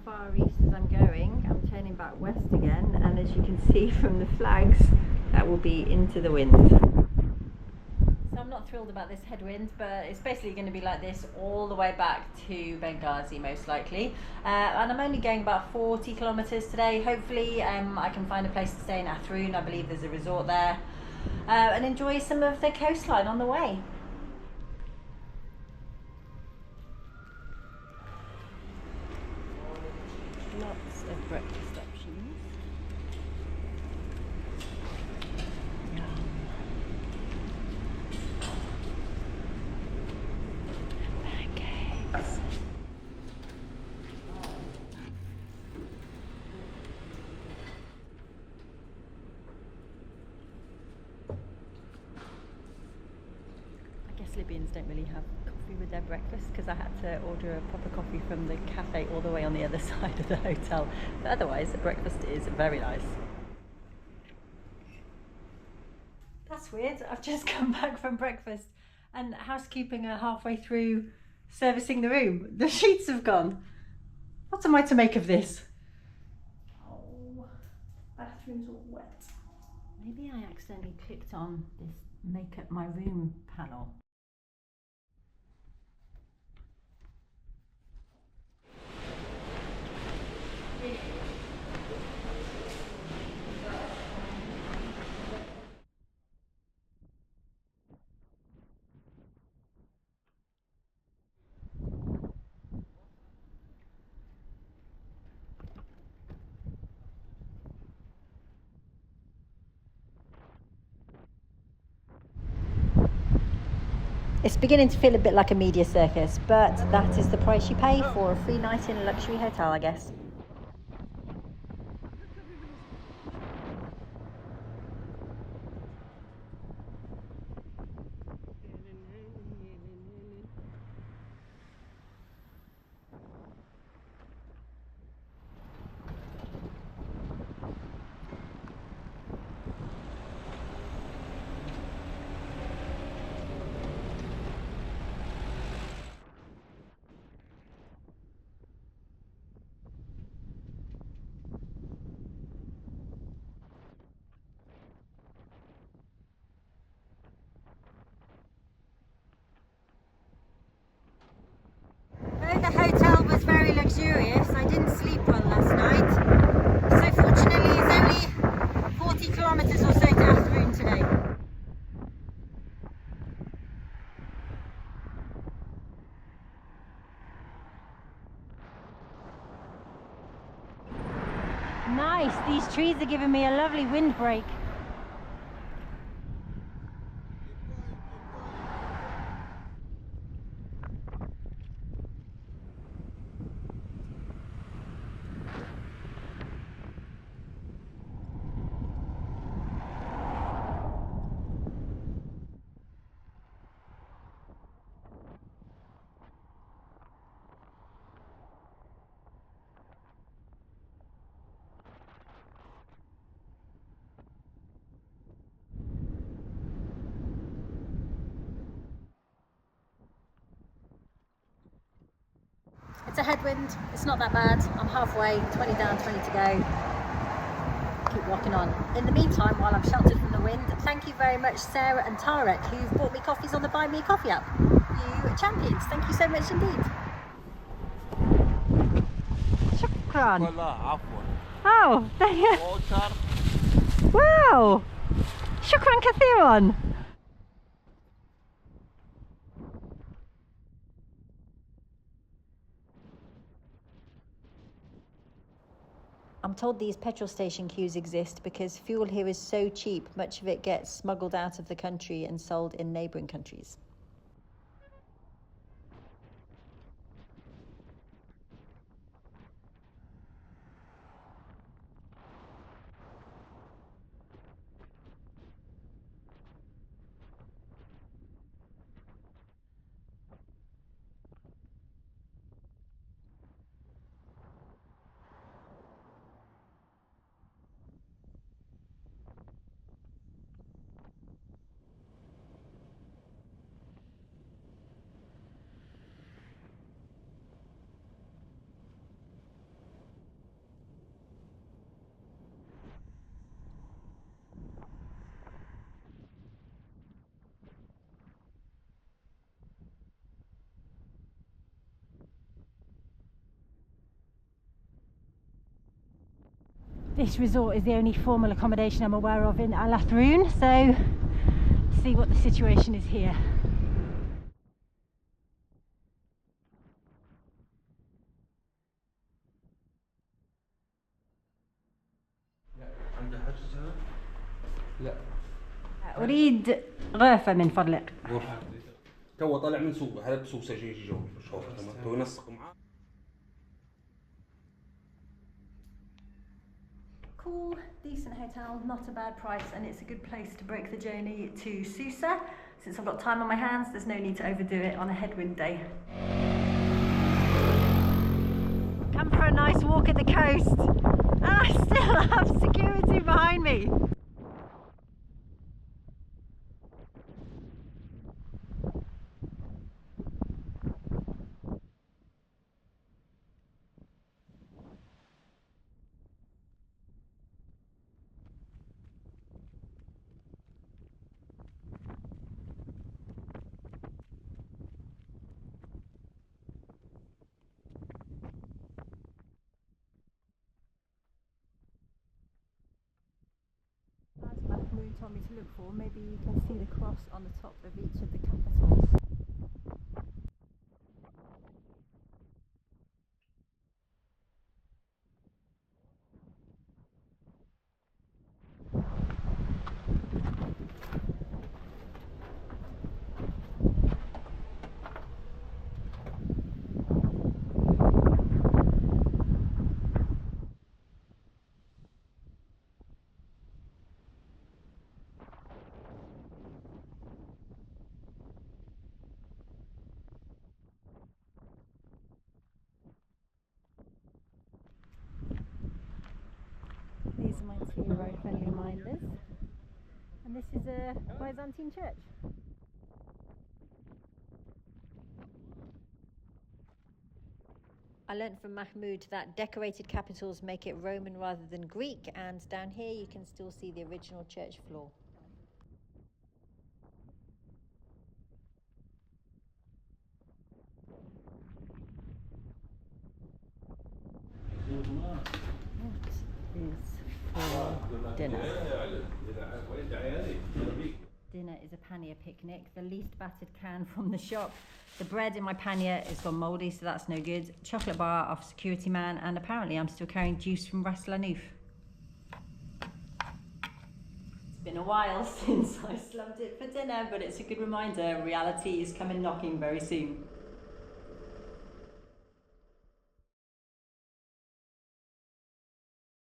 far east as I'm going. I'm turning back west again, and as you can see from the flags, that will be into the wind. So I'm not thrilled about this headwind, but it's basically going to be like this all the way back to Benghazi most likely. And I'm only going about 40 kilometres today. Hopefully I can find a place to stay in Alathun. I believe there's a resort there, and enjoy some of the coastline on the way. Lots of breakfast options. Pancakes. I guess Libyans don't really have coffee with their breakfast because I had to order a proper coffee from the cafe all the way on the other side of the hotel. But otherwise, the breakfast is very nice. That's weird. I've just come back from breakfast and housekeeping are halfway through servicing the room. The sheets have gone. What am I to make of this? Oh, bathroom's all wet. Maybe I accidentally clicked on this make up my room panel. It's beginning to feel a bit like a media circus, but that is the price you pay for a free night in a luxury hotel, I guess. The hotel was very luxurious. I didn't sleep well last night. So fortunately it's only 40 kilometres or so to Alathun today. Nice, these trees are giving me a lovely windbreak. It's a headwind, it's not that bad. I'm halfway, 20 down, 20 to go. Keep walking on. In the meantime, while I'm sheltered from the wind, thank you very much Sarah and Tarek, who've bought me coffees on the Buy Me Coffee app. You champions, thank you so much indeed. Shukran. Oh, there you go. Wow. Shukran kathiran. I'm told these petrol station queues exist because fuel here is so cheap, much of it gets smuggled out of the country and sold in neighbouring countries. This resort is the only formal accommodation I'm aware of in Alathun, so see what the situation is here. لا أريد غرفة من فضلك. غرفة تو طالع من سوق هذا بسوسة جي جو شوف تو ينسق معاه. Cool, decent hotel, not a bad price, and it's a good place to break the journey to Susa. Since I've got time on my hands, there's no need to overdo it on a headwind day. Come for a nice walk at the coast, and I still have security behind me. As Mahmoud told me to look for, maybe you can see the cross on the top of each of the capitals. These are my two road-friendly minders, and this is a Byzantine church. I learnt from Mahmoud that decorated capitals make it Roman rather than Greek, and down here you can still see the original church floor. For dinner. Dinner is a pannier picnic, the least battered can from the shop. The bread in my pannier is gone mouldy, so that's no good. Chocolate bar off security man, and apparently I'm still carrying juice from Ras Lanuf. It's been a while since I slumped it for dinner, but it's a good reminder reality is coming knocking very soon.